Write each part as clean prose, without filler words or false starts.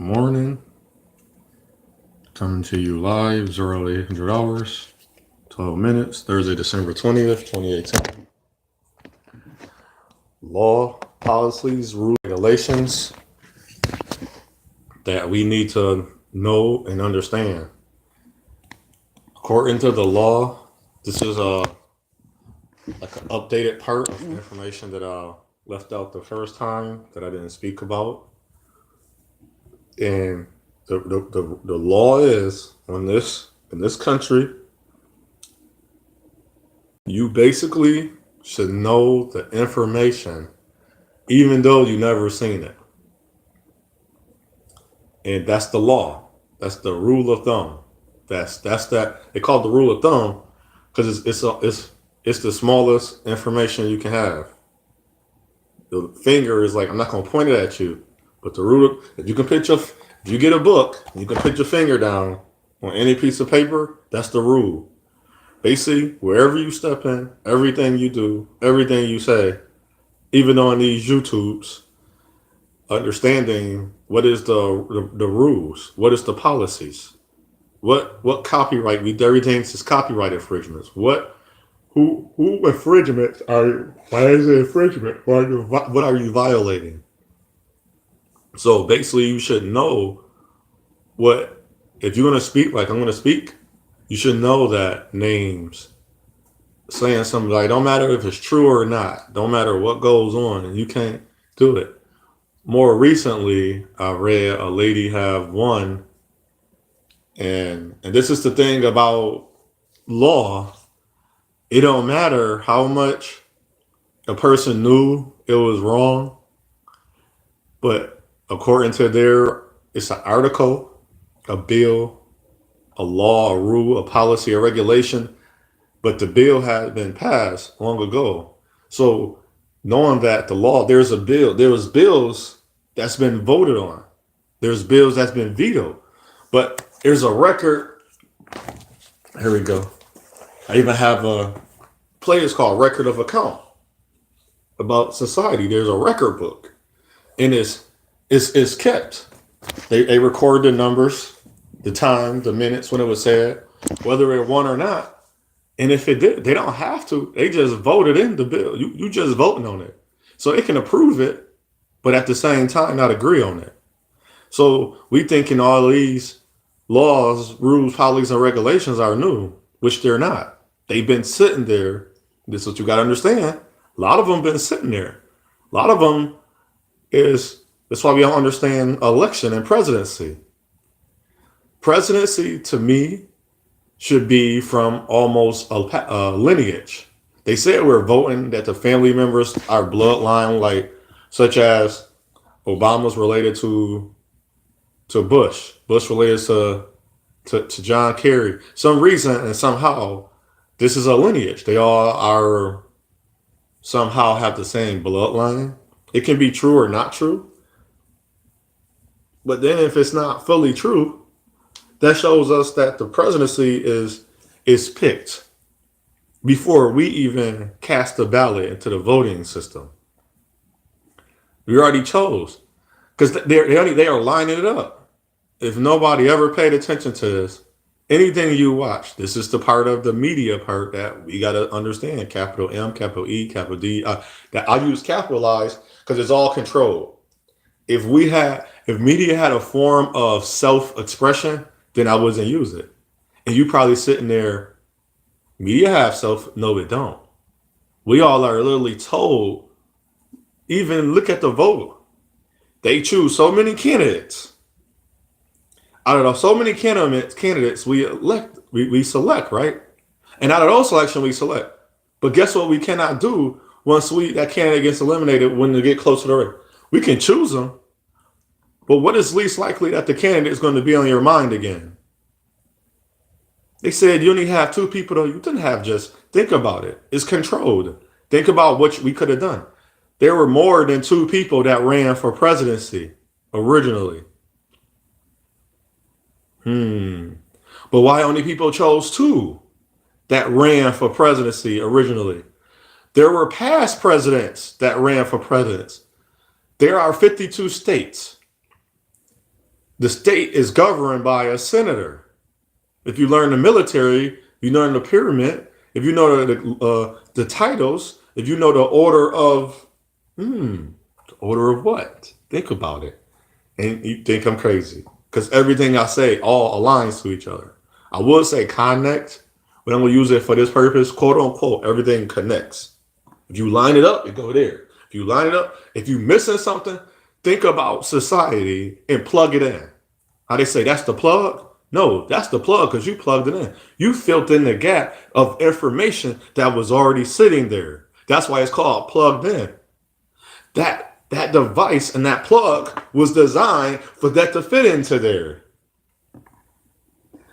Morning, coming to you live, 0800 hours, 12 minutes, Thursday, December 20th, 2018. Law, policies, rules, regulations that we need to know and understand. According to the law, this is like an updated part of information that I left out the first time that I didn't speak about. And the law is on this in this country, you basically should know the information even though you never seen it. And that's the law. That's the rule of thumb. That's that. They call it the rule of thumb because it's the smallest information you can have. The finger is like, I'm not gonna point it at you, but the rule. If you get a book, you can put your finger down on any piece of paper. That's the rule. Basically, wherever you step in, everything you do, everything you say, even on these YouTubes, understanding what is the rules, what is the policies, what copyright. Everything is copyright infringements. Who infringements are? Why is it infringement? What are you violating? So basically, you should know what if you're gonna speak. Like I'm gonna speak, you should know that names saying something like don't matter if it's true or not, don't matter what goes on, and you can't do it. More recently, I read a lady have won, and this is the thing about law. It don't matter how much a person knew it was wrong, but according to it's an article, a bill, a law, a rule, a policy, a regulation, but the bill had been passed long ago. So knowing that there was bills that's been voted on. There's bills that's been vetoed. But there's a record. Here we go. I even have a place called Record of Account about society. There's a record book. And it's kept. They record the numbers, the time, the minutes when it was said, whether it won or not. And if it did, they don't have to. They just voted in the bill. You just voting on it. So they can approve it, but at the same time not agree on it. So we thinking all these laws, rules, policies, and regulations are new, which they're not. They've been sitting there. This is what you got to understand. A lot of them been sitting there. A lot of them that's why we don't understand election and presidency. Presidency to me should be from almost a lineage. They said we're voting that the family members are bloodline, like such as Obama's related to Bush, Bush related to John Kerry. Some reason and somehow this is a lineage. They all are somehow have the same bloodline. It can be true or not true, but then if it's not fully true, that shows us that the presidency is picked before we even cast the ballot into the voting system. We already chose because they are lining it up. If nobody ever paid attention to this, anything you watch, this is the part of the media part that we got to understand. Capital M, capital E, capital D. That I use capitalized because it's all controlled. If media had a form of self-expression, then I wouldn't use it. And you probably sitting there, media have self, no, it don't. We all are literally told, even look at the vote. They choose so many candidates. Out of so many candidates we select, right? And out of those selection we select. But guess what we cannot do once that candidate gets eliminated when they get close to the race? We can choose them, but what is least likely that the candidate is going to be on your mind again? They said you only have two people, though. You didn't have just. Think about it. It's controlled. Think about what we could have done. There were more than two people that ran for presidency originally. But why only people chose two that ran for presidency originally? There were past presidents that ran for presidents. There are 52 states. The state is governed by a senator. If you learn the military, you learn the pyramid. If you know the titles, if you know the order of, the order of what? Think about it, and you think I'm crazy because everything I say all aligns to each other. I would say connect, but I'm gonna use it for this purpose, quote unquote. Everything connects. If you line it up, you go there. If you line it up, if you missing something, think about society and plug it in. How they say that's the plug? No, that's the plug because you plugged it in. You filled in the gap of information that was already sitting there. That's why it's called plugged in. That device and that plug was designed for that to fit into there.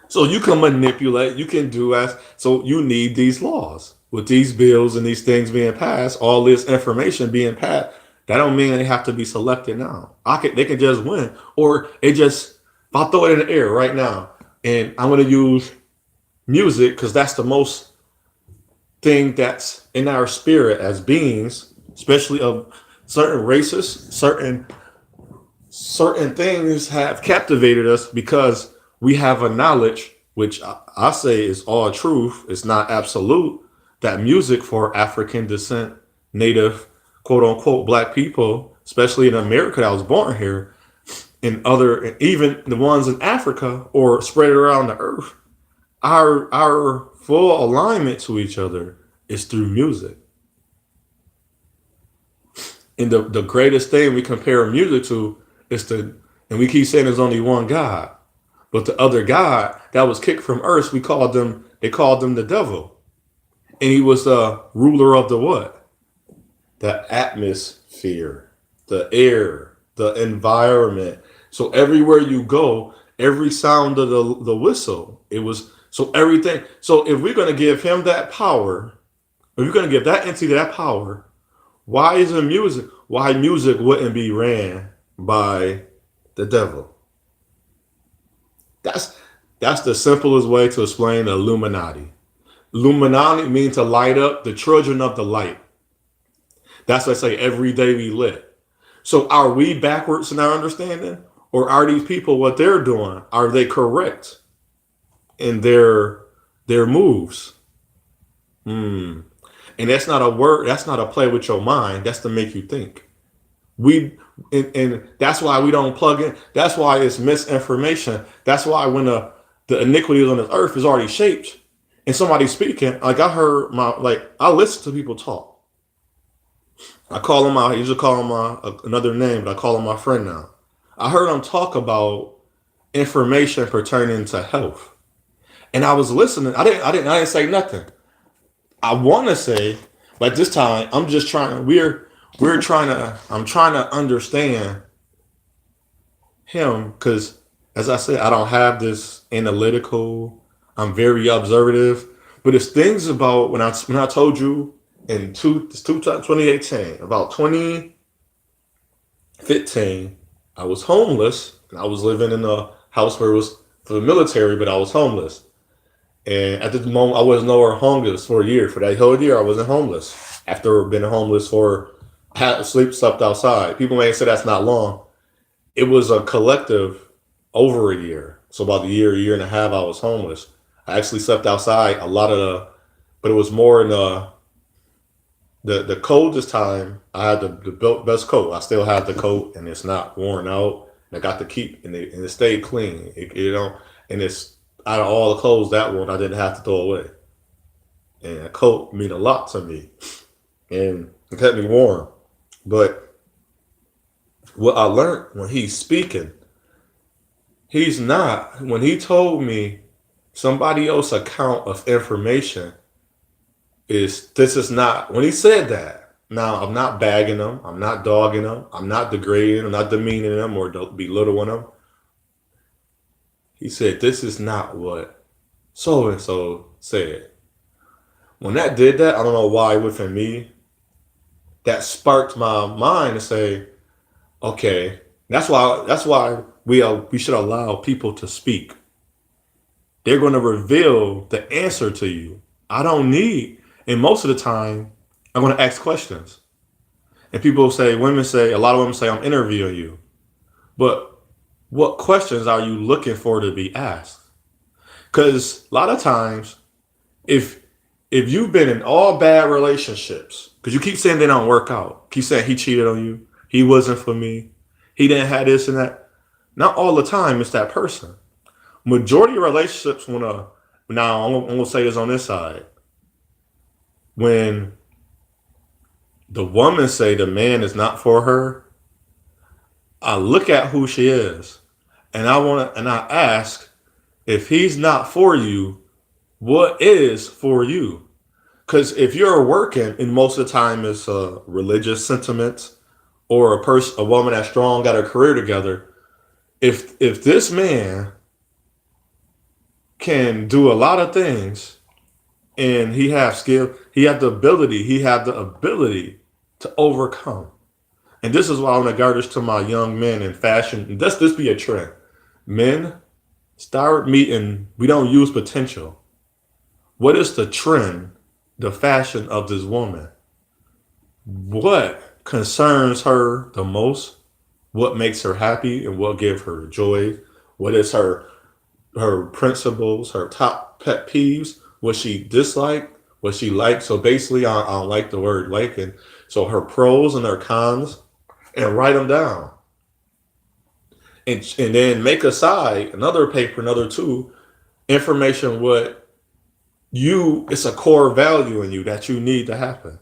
So you can manipulate, you can do as so you need these laws. With these bills and these things being passed, all this information being passed, that don't mean they have to be selected now. They can just win. Or it just if I throw it in the air right now and I'm gonna use music because that's the most thing that's in our spirit as beings, especially of certain races, certain things have captivated us because we have a knowledge, which I say is all truth, it's not absolute, that music for African descent, native, quote unquote, black people, especially in America that was born here, and other, even the ones in Africa or spread around the earth, our full alignment to each other is through music. And the greatest thing we compare music to is and we keep saying there's only one God, but the other God that was kicked from earth, they called them the devil. And he was the ruler of the what? The atmosphere, the air, the environment. So everywhere you go, every sound of the whistle, it was so everything. So if we're going to give him that power, if we're going to give that entity that power, why music wouldn't be ran by the devil? That's the simplest way to explain the Illuminati. Illuminati means to light up, the children of the light. That's what I say every day we lit. So are we backwards in our understanding? Or are these people what they're doing? Are they correct in their moves? And that's not a word, that's not a play with your mind. That's to make you think. And that's why we don't plug in. That's why it's misinformation. That's why when the iniquities on this earth is already shaped and somebody's speaking, like I listen to people talk. I call them out. I usually call them another name, but I call them my friend now. I heard them talk about information pertaining to health, and I was listening. I didn't say nothing. I want to say, but this time I'm just trying. We're trying to. I'm trying to understand him because, as I said, I don't have this analytical. I'm very observative, but it's things about when I told you in 2018, about 2015, I was homeless and I was living in a house where it was for the military, but I was homeless. And at the moment, I was nowhere homeless for a year. For that whole year, I wasn't homeless. After being homeless slept outside. People may say that's not long. It was a collective over a year. So about a year and a half, I was homeless. I actually slept outside a lot but it was more in the coldest time. I had the best coat. I still have the coat, and it's not worn out. And I got to keep, and it stayed clean. And it's out of all the clothes that one, I didn't have to throw away. And a coat mean a lot to me, and it kept me warm. But what I learned when he's speaking, he's not. When he told me somebody else's account of information this is not, when he said that, now I'm not bagging them, I'm not dogging them, I'm not degrading, I'm not demeaning them or belittling them. He said, this is not what so and so said. When that did that, I don't know why within me, that sparked my mind to say, okay, that's why we should allow people to speak. They're going to reveal the answer to you. I don't need, and most of the time, I'm going to ask questions. And a lot of women say, I'm interviewing you. But What questions are you looking for to be asked? Because a lot of times, if if you've been in all bad relationships, because you keep saying they don't work out, keep saying he cheated on you, he wasn't for me, he didn't have this and that. Not all the time it's that person. Majority of relationships wanna now I'm gonna say this on this side. When the woman say the man is not for her, I look at who she is and I ask if he's not for you, what is for you? Because if you're working, and most of the time it's religious sentiments or a woman that's strong, got her career together. If this man can do a lot of things and he has skill, he had the ability to overcome. And this is why I want to guard this to my young men in fashion. This be a trend. Men, start meeting. We don't use potential. What is the trend, the fashion of this woman? What concerns her the most? What makes her happy and what gives her joy? What is her principles, her top pet peeves? What she dislike? What she likes? So basically, I don't like the word like, and so her pros and her cons, and write them down, and then make aside another paper, another two, information what you it's a core value in you that you need to happen.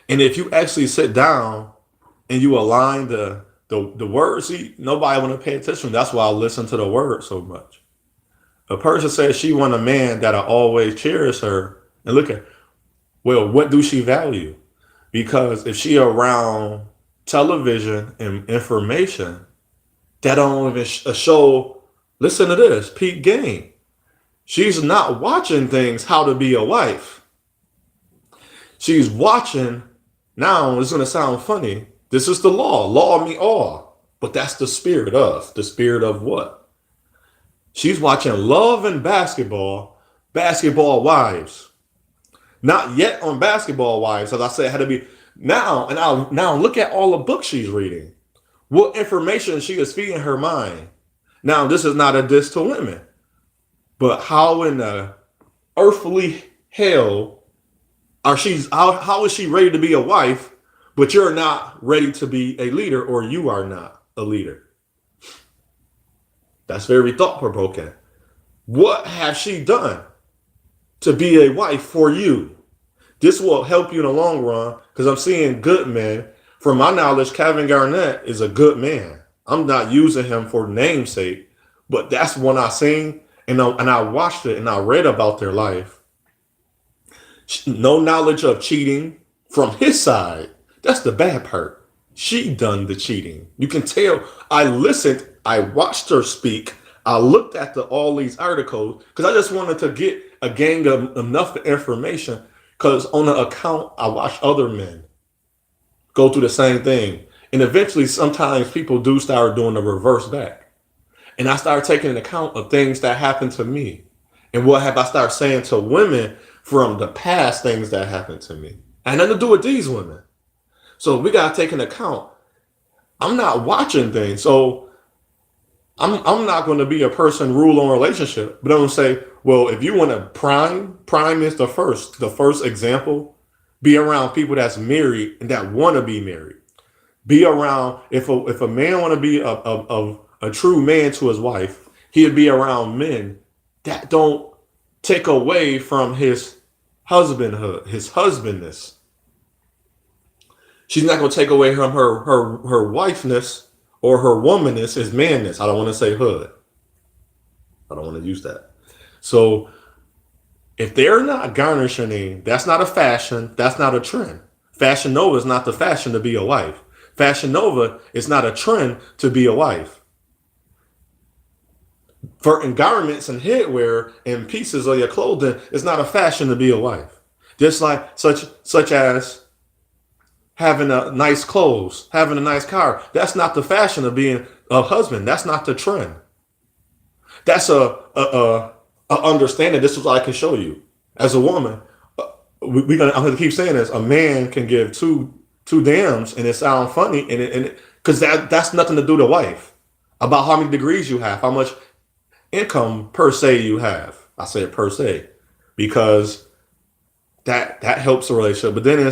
And if you actually sit down and you align the words, see, nobody want to pay attention. That's why I listen to the word so much. A person says she want a man that'll always cherish her, and look at, well, what do she value? Because if she around television and information, that don't even show. Listen to this, peak game. She's not watching things how to be a wife. She's watching. Now it's gonna sound funny. This is the law. Law me all. But that's the spirit of. The spirit of what? She's watching Love and Basketball, Basketball Wives. Not yet on Basketball Wives, as I said, it had to be now. And now look at all the books she's reading. What information she is feeding her mind. Now, this is not a diss to women, but how in the earthly hell how is she ready to be a wife, but you're not ready to be a leader, or you are not a leader? That's very thought provoking. What has she done to be a wife for you? This will help you in the long run because I'm seeing good men. From my knowledge, Kevin Garnett is a good man. I'm not using him for namesake, but that's one I seen and I watched it and I read about their life. No knowledge of cheating from his side. That's the bad part. She done the cheating. You can tell. I listened. I watched her speak. I looked at all these articles because I just wanted to get a gang of enough information. Because on the account, I watched other men go through the same thing, and eventually, sometimes people do start doing the reverse back. And I started taking into account of things that happened to me, and what have I started saying to women from the past things that happened to me. And nothing to do with these women. So we gotta take into account. I'm not watching things, so I'm not going to be a person rule on relationship, but I'm going to say, well, if you want to prime is the first example. Be around people that's married and that want to be married. Be around if a man want to be a true man to his wife, he'd be around men that don't take away from his husbandhood, his husbandness. She's not going to take away from her wifeness or her womanness, his manness. I don't want to say hood. I don't want to use that. So if they're not garnishing, that's not a fashion. That's not a trend. Fashion Nova is not the fashion to be a wife. Fashion Nova is not a trend to be a wife. For in garments and headwear and pieces of your clothing, it's not a fashion to be a wife. Just like such as having a nice clothes, having a nice car. That's not the fashion of being a husband. That's not the trend. That's a understanding. This is what I can show you as a woman. I'm gonna keep saying this. A man can give two dams, and it sounds funny, and because that's nothing to do to wife. about how many degrees you have, how much income per se you have. I say per se because that helps a relationship. But then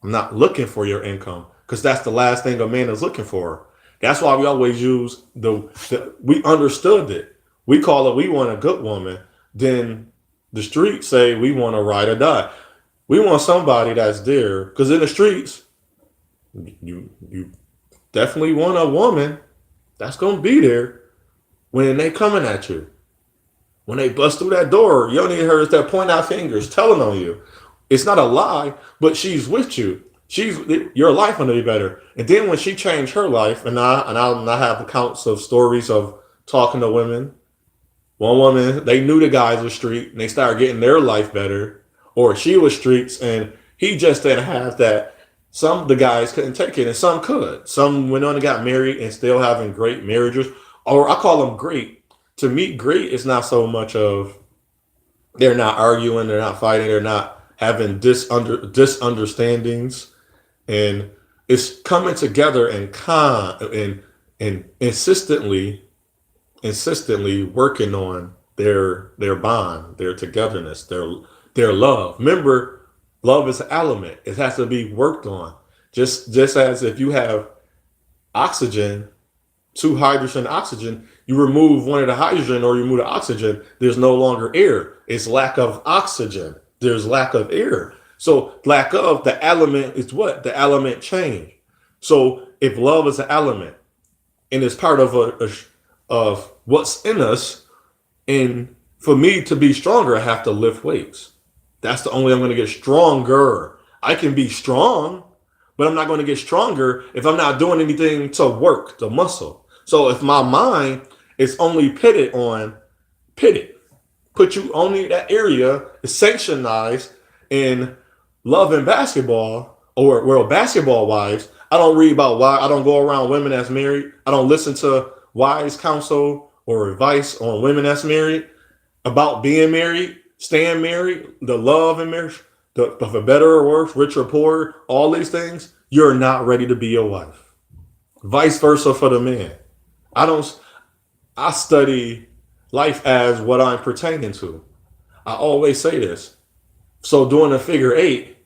I'm not looking for your income because that's the last thing a man is looking for. That's why we always use we understood it. We call it we want a good woman. Then the streets say we want to ride or die. We want somebody that's there because in the streets you definitely want a woman that's gonna be there when they coming at you. When they bust through that door, you don't need her to point out fingers telling on you. It's not a lie, but she's with you. She's your life gonna be better. And then when she changed her life, and I have accounts of stories of talking to women. One woman, they knew the guys were street and they started getting their life better. Or she was streets and he just didn't have that. Some of the guys couldn't take it and some could. Some went on and got married and still having great marriages. Or I call them great. To me, great is not so much of they're not arguing, they're not fighting, they're not having disunderstandings, and it's coming together and and insistently working on their bond, their togetherness, their love. Remember, love is an element. It has to be worked on. Just as if you have oxygen, two hydrogen oxygen, you remove one of the hydrogen or you remove the oxygen, there's no longer air. It's lack of oxygen. There's lack of air. So lack of the element is what? The element change. So if love is an element and it's part of of what's in us, and for me to be stronger, I have to lift weights. That's the only way I'm going to get stronger. I can be strong, but I'm not going to get stronger if I'm not doing anything to work the muscle. So if my mind is only pitted, put you only that area is sanctionized in love and basketball, or well, basketball wives. I don't read about why. I don't go around women that's married. I don't listen to wise counsel or advice on women that's married about being married, staying married, the love in marriage, the for better or worse, rich or poor, all these things. You're not ready to be a wife. Vice versa for the man. I don't. I study life as what I'm pertaining to. I always say this. So doing a figure eight,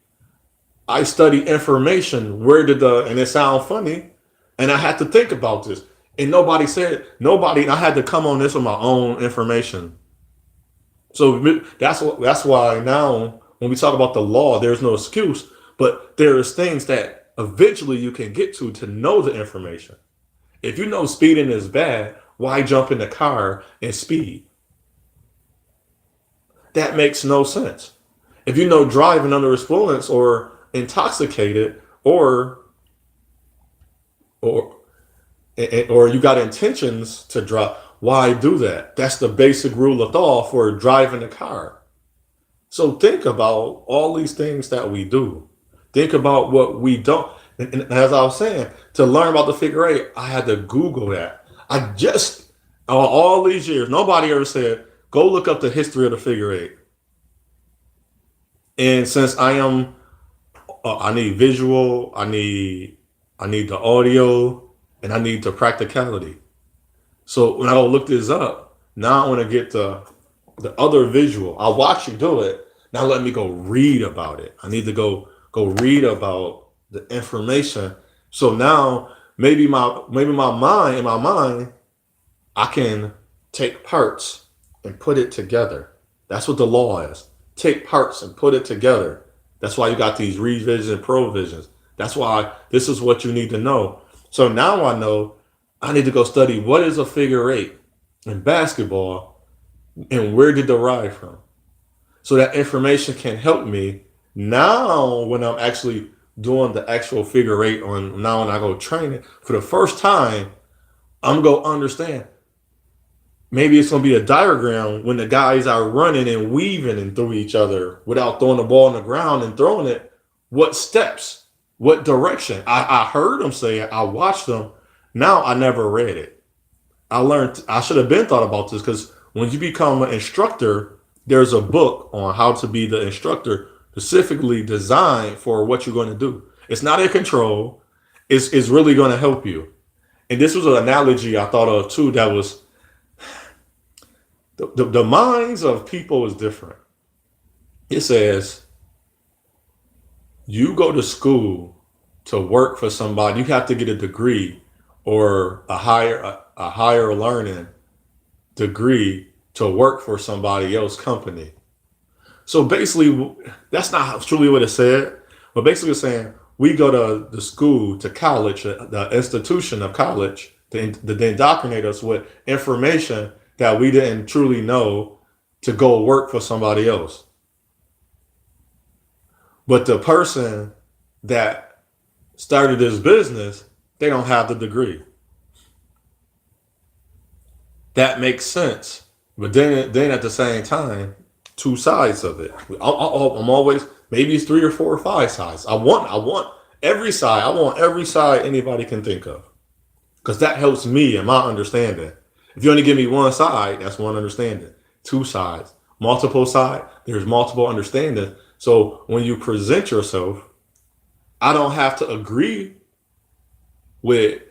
I study information. Where did and it sounds funny, and I had to think about this. And nobody, I had to come on this with my own information. So that's why now when we talk about the law, there's no excuse, but there's things that eventually you can get to know the information. If you know speeding is bad, why jump in the car and speed? That makes no sense. If you know driving under influence or intoxicated or or you got intentions to drive, why do that? That's the basic rule of law for driving a car. So think about all these things that we do. Think about what we don't. And as I was saying, to learn about the figure eight, I had to Google that. I just, all these years, nobody ever said, go look up the history of the figure eight. And since I need visual, I need the audio, and I need the practicality. So when I go look this up, now I want to get the other visual. I'll watch you do it. Now let me go read about it. I need to go read about the information. So now maybe my mind, I can take parts and put it together. That's what the law is. Take parts and put it together. That's why you got these revisions and provisions. That's why this is what you need to know. So now I know I need to go study what is a figure eight in basketball and where did it derive from. So that information can help me now when I'm actually doing the actual figure eight on now when I go training for the first time, I'm going to understand. Maybe it's going to be a diagram when the guys are running and weaving and through each other without throwing the ball on the ground and throwing it. What steps, what direction? I heard them say it. I watched them. Now I never read it. I should have been thought about this because when you become an instructor, there's a book on how to be the instructor specifically designed for what you're going to do. It's not a control. It's really going to help you. And this was an analogy I thought of too. That was the minds of people is different. It says you go to school to work for somebody. You have to get a degree or a higher learning degree to work for somebody else's company. So basically, that's not truly what it said. But basically, it's saying we go to the school, to college, the institution of college, to indoctrinate us with information that we didn't truly know to go work for somebody else. But the person that started this business, they don't have the degree. That makes sense. But then at the same time, two sides of it. I'm always, maybe it's three or four or five sides. I want every side. I want every side anybody can think of, because that helps me and my understanding. If you only give me one side, that's one understanding. Two sides, multiple side. There's multiple understanding. So when you present yourself, I don't have to agree with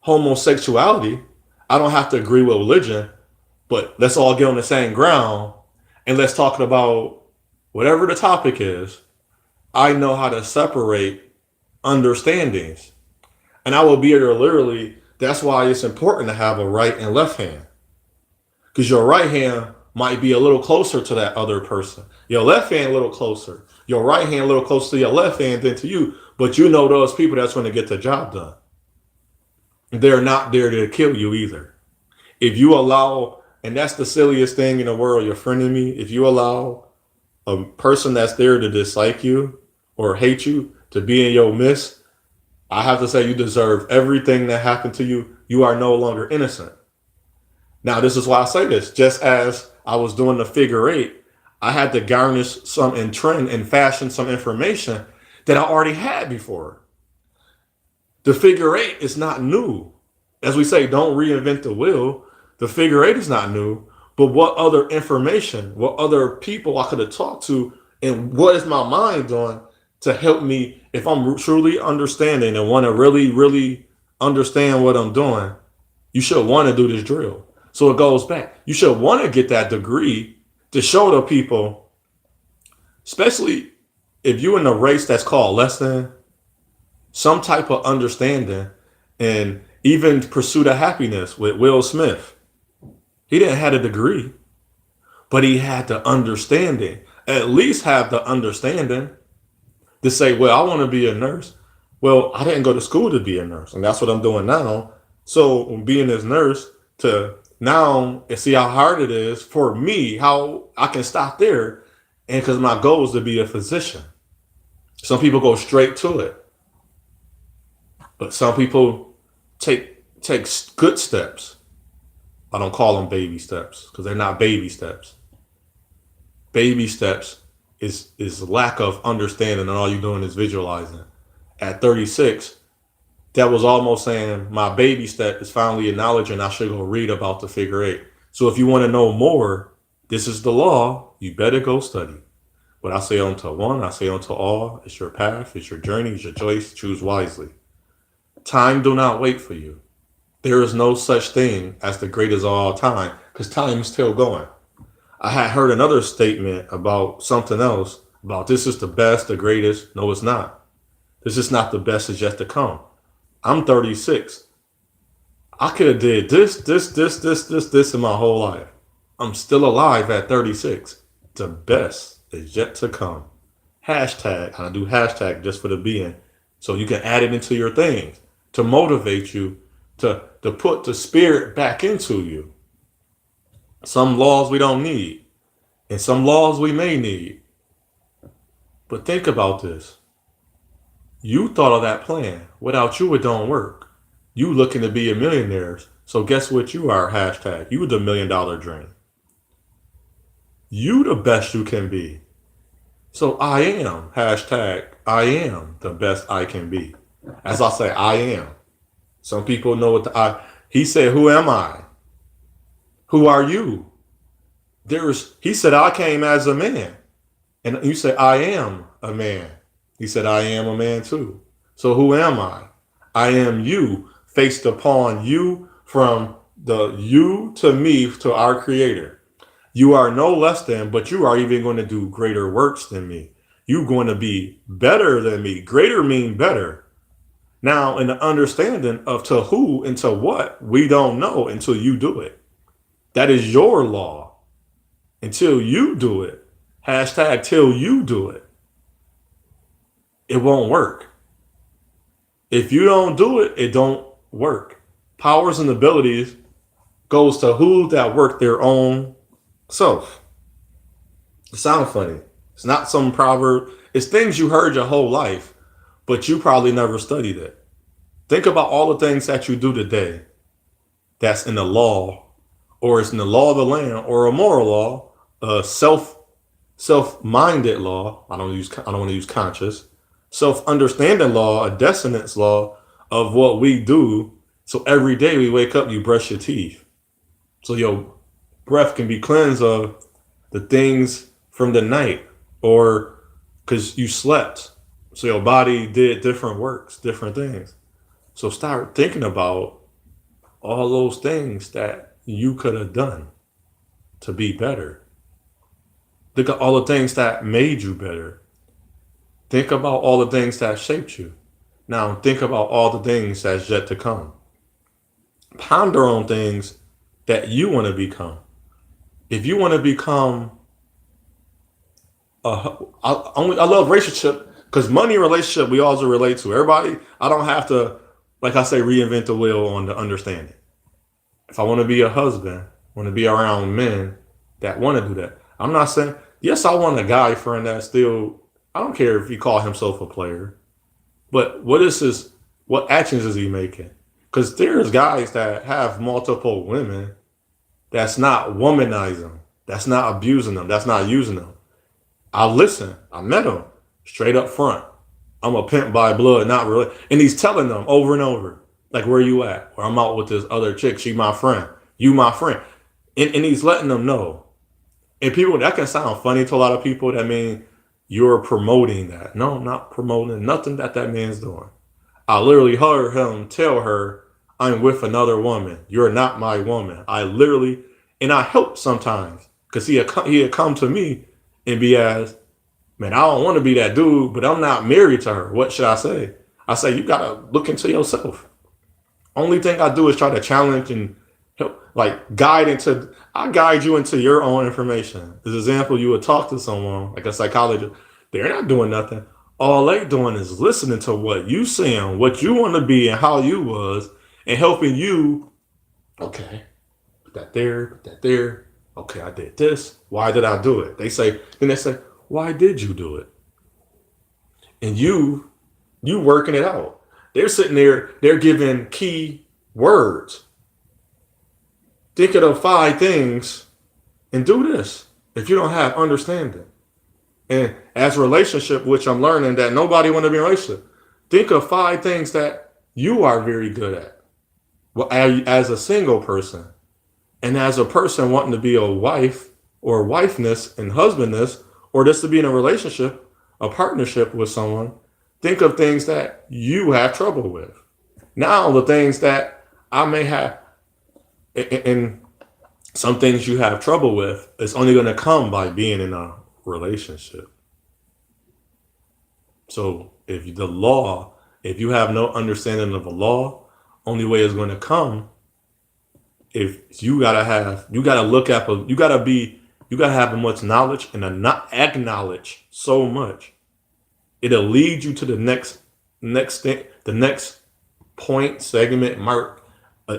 homosexuality. I don't have to agree with religion, but let's all get on the same ground and let's talk about whatever the topic is. I know how to separate understandings. And I will be able to literally, that's why it's important to have a right and left hand. Because your right hand might be a little closer to that other person. Your left hand a little closer. Your right hand a little closer to your left hand than to you. But you know those people that's going to get the job done. They're not there to kill you either. If you allow, and that's the silliest thing in the world, your friend and me, if you allow a person that's there to dislike you or hate you to be in your midst, I have to say you deserve everything that happened to you. You are no longer innocent. Now, this is why I say this. Just as I was doing the figure eight, I had to garnish some in trend and fashion some information that I already had before. The figure eight is not new. As we say, don't reinvent the wheel. The figure eight is not new. But what other information, what other people I could have talked to, and what is my mind doing to help me if I'm truly understanding and want to really, really understand what I'm doing? You should want to do this drill. So it goes back. You should want to get that degree to show the people, especially if you're in a race that's called less than, some type of understanding, and even Pursuit of Happiness with Will Smith. He didn't have a degree, but he had the understanding, at least have the understanding to say, well, I want to be a nurse. Well, I didn't go to school to be a nurse, and that's what I'm doing now. So being this nurse to now and see how hard it is for me, how I can stop there. And because my goal is to be a physician. Some people go straight to it. But some people take good steps. I don't call them baby steps because they're not baby steps. Baby steps is lack of understanding, and all you're doing is visualizing. At 36, that was almost saying my baby step is finally acknowledging I should go read about the figure eight. So if you want to know more, this is the law. You better go study. But I say unto one, I say unto all. It's your path, it's your journey, it's your choice. Choose wisely. Time do not wait for you. There is no such thing as the greatest of all time, because time is still going. I had heard another statement about something else, about this is the best, the greatest. No, it's not. This is not the best, is yet to come. I'm 36. I could have did this in my whole life. I'm still alive at 36. The best is yet to come. Hashtag, I do hashtag just for the being. So you can add it into your things to motivate you to put the spirit back into you. Some laws we don't need, and some laws we may need. But think about this. You thought of that plan. Without you, it don't work. You looking to be a millionaire. So guess what you are, hashtag. You the $1 million dream. You the best you can be. So I am, hashtag, I am the best I can be. As I say, I am. Some people know what he said, who am I? Who are you? He said, I came as a man. And you said, I am a man. He said, I am a man too. So who am I? I am you faced upon you from the you to me to our creator. You are no less than, but you are even going to do greater works than me. You're going to be better than me. Greater mean better. Now, in the understanding of to who and to what, we don't know until you do it. That is your law. Until you do it. Hashtag till you do it. It won't work. If you don't do it, it don't work. Powers and abilities goes to who that work their own self. It sounds funny. It's not some proverb. It's things you heard your whole life, but you probably never studied it. Think about all the things that you do today that's in the law, or it's in the law of the land, or a moral law, a self-minded law. I don't want to use conscious. Self-understanding law, a dissonance law of what we do. So every day we wake up, you brush your teeth. So your breath can be cleansed of the things from the night, or because you slept. So your body did different works, different things. So start thinking about all those things that you could have done to be better. Think of all the things that made you better. Think about all the things that shaped you. Now think about all the things that's yet to come. Ponder on things that you want to become. If you want to become I love relationship because money relationship we also relate to. Everybody, I don't have to, like I say, reinvent the wheel on the understanding. If I want to be a husband, want to be around men that want to do that. I'm not saying, yes, I want a guy friend that still, I don't care if he call himself a player, but what actions is he making? Because there's guys that have multiple women that's not womanizing, that's not abusing them, that's not using them. I listen, I met him straight up front. I'm a pimp by blood, not really. And he's telling them over and over, like, where you at? Or I'm out with this other chick. She my friend. You my friend. And he's letting them know. And people, that can sound funny to a lot of people. That mean you're promoting that. No, I'm not promoting nothing that man's doing. I literally heard him tell her, I'm with another woman. You're not my woman. And I help sometimes. Because he had come to me and be as, man, I don't want to be that dude, but I'm not married to her. What should I say? I say, you got to look into yourself. Only thing I do is try to challenge and help, like I guide you into your own information. As example, you would talk to someone, like a psychologist, they're not doing nothing. All they doing is listening to what you saying, what you want to be and how you was, and helping you, okay, put that there. Okay, I did this. Why did I do it? They say, why did you do it? And you working it out. They're sitting there, they're giving key words. Think of 5 things and do this if you don't have understanding. And as a relationship, which I'm learning that nobody want to be in a relationship, think of 5 things that you are very good at. Well, as a single person. And as a person wanting to be a wife or wifeness and husbandness, or just to be in a relationship, a partnership with someone, think of things that you have trouble with. Now, the things that I may have, and some things you have trouble with, is only going to come by being in a relationship. So if you have no understanding of the law, only way it's going to come if you gotta have as much knowledge and not acknowledge so much. It'll lead you to the next thing, the next point, segment, mark,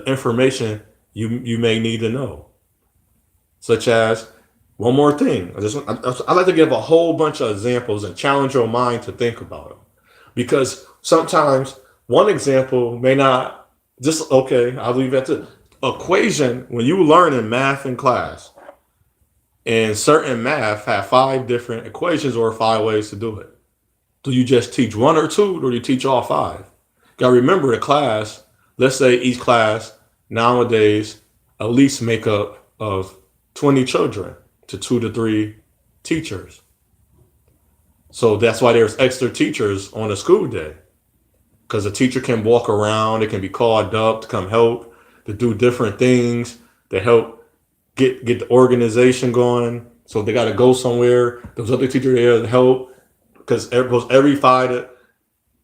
information you may need to know. Such as, one more thing. I like to give a whole bunch of examples and challenge your mind to think about them. Because sometimes one example may not I'll leave that to equation. When you learn in math in class, and certain math have 5 different equations or 5 ways to do it. Do you just teach 1 or 2, or do you teach all 5? Gotta remember the class, let's say each class nowadays at least make up of 20 children to 2 to 3 teachers. So that's why there's extra teachers on a school day. because a teacher can walk around, it can be called up to come help, to do different things, to help get the organization going. So they got to go somewhere. Those other teachers there to help because every I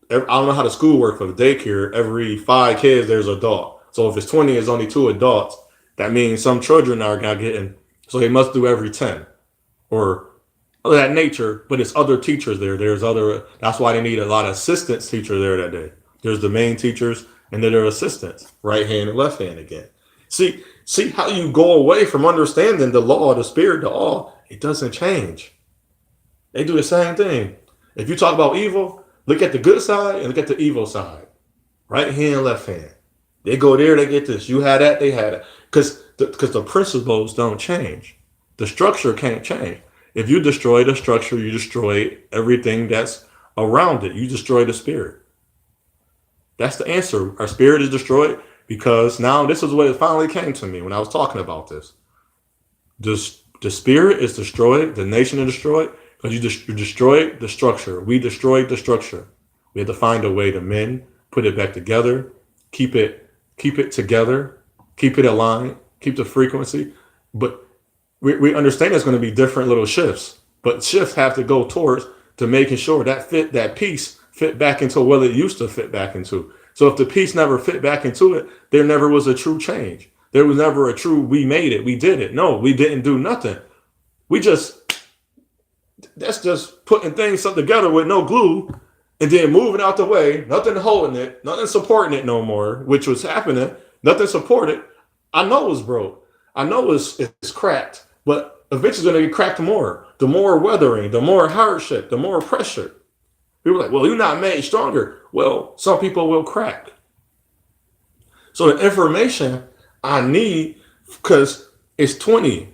don't know how the school work for the daycare. Every 5 kids, there's an adult. So if it's 20, it's only 2 adults. That means some children are not getting, so they must do every 10 or of that nature. But it's other teachers there. That's why they need a lot of assistants teachers there that day. There's the main teachers and then there are assistants, right hand and left hand again. See how you go away from understanding the law, the spirit, the all. It doesn't change. They do the same thing. If you talk about evil, look at the good side and look at the evil side. Right hand, left hand. They go there, they get this. You had that, they had it. Because the principles don't change. The structure can't change. If you destroy the structure, you destroy everything that's around it. You destroy the spirit. That's the answer. Our spirit is destroyed because now this is what it finally came to me when I was talking about this. The spirit is destroyed. The nation is destroyed because you destroyed the structure. We destroyed the structure. We had to find a way to mend, put it back together, keep it together, keep it aligned, keep the frequency. But we understand there's going to be different little shifts, but shifts have to go towards to making sure that piece fit back into what it used to fit back into. So if the piece never fit back into it, there never was a true change. There was never a true, we made it, we did it. No, we didn't do nothing. That's just putting things together with no glue and then moving out the way, nothing holding it, nothing supporting it no more, which was happening, nothing supported. I know it's broke. I know it's cracked, but eventually it's going to get cracked more. The more weathering, the more hardship, the more pressure. People are like, well, you're not made stronger. Well, some people will crack. So the information I need, because it's 20.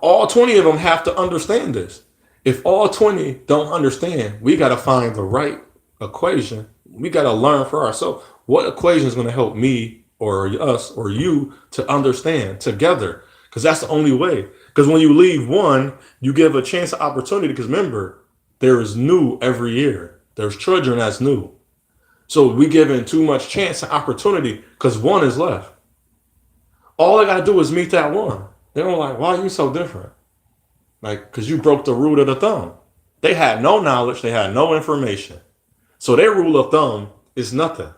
All 20 of them have to understand this. If all 20 don't understand, we got to find the right equation. We got to learn for ourselves. What equation is going to help me or us or you to understand together? Because that's the only way. Because when you leave one, you give a chance of opportunity. Because remember, there is new every year. There's children that's new. So we giving too much chance and opportunity because one is left. All I got to do is meet that one. They're like, why are you so different? Like, because you broke the rule of the thumb. They had no knowledge. They had no information. So their rule of thumb is nothing.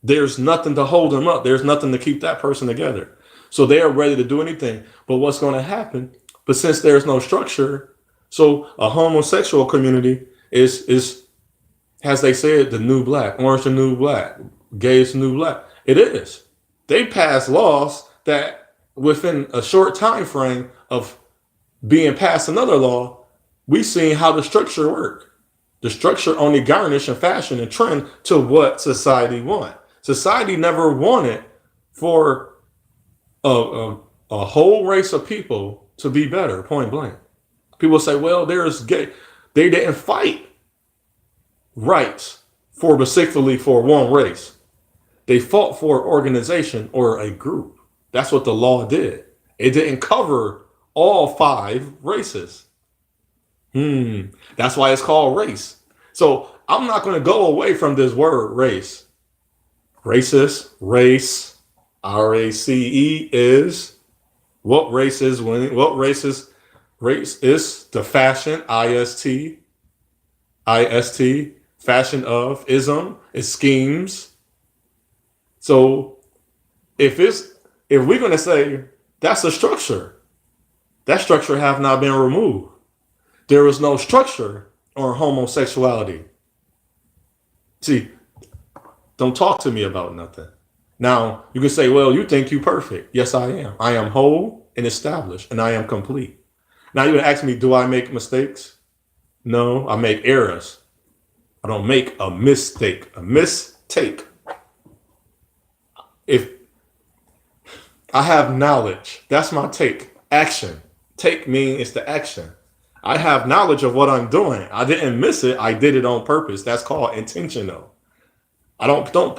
There's nothing to hold them up. There's nothing to keep that person together. So they are ready to do anything. But what's going to happen? But since there's no structure, so a homosexual community is as they said, the new black, orange the new black, gay is the new black. It is. They pass laws that within a short time frame of being passed another law, we seen how the structure work. The structure only garnish and fashion and trend to what society want. Society never wanted for a whole race of people to be better, point blank. People say, well, there's gay. They didn't fight rights specifically for one race. They fought for an organization or a group. That's what the law did. It didn't cover all 5 races. That's why it's called race. So I'm not going to go away from this word race. Racist, race, RACE is what race is winning. What race is the fashion, IST, fashion of ism, is schemes. So if we're going to say that's a structure, that structure have not been removed. There is no structure on homosexuality. See, don't talk to me about nothing. Now, you can say, well, you think you perfect. Yes, I am. I am whole and established, and I am complete. Now, you would ask me, do I make mistakes? No, I make errors. I don't make a mistake. A mistake. If I have knowledge, that's my take. Action. Take means it's the action. I have knowledge of what I'm doing. I didn't miss it. I did it on purpose. That's called intentional. I don't.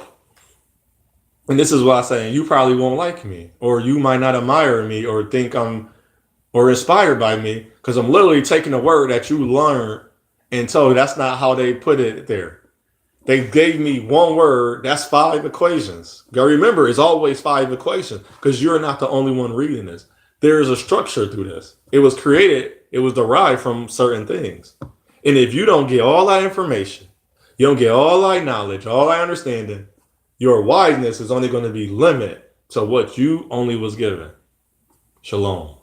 And this is why I'm saying you probably won't like me, or you might not admire me, or think I'm, or inspired by me, because I'm literally taking a word that you learned and told that's not how they put it there. They gave me one word. That's 5 equations. Gotta remember, it's always 5 equations because you're not the only one reading this. There is a structure through this. It was created, it was derived from certain things. And if you don't get all that information, you don't get all that knowledge, all that understanding, your wiseness is only going to be limited to what you only was given. Shalom.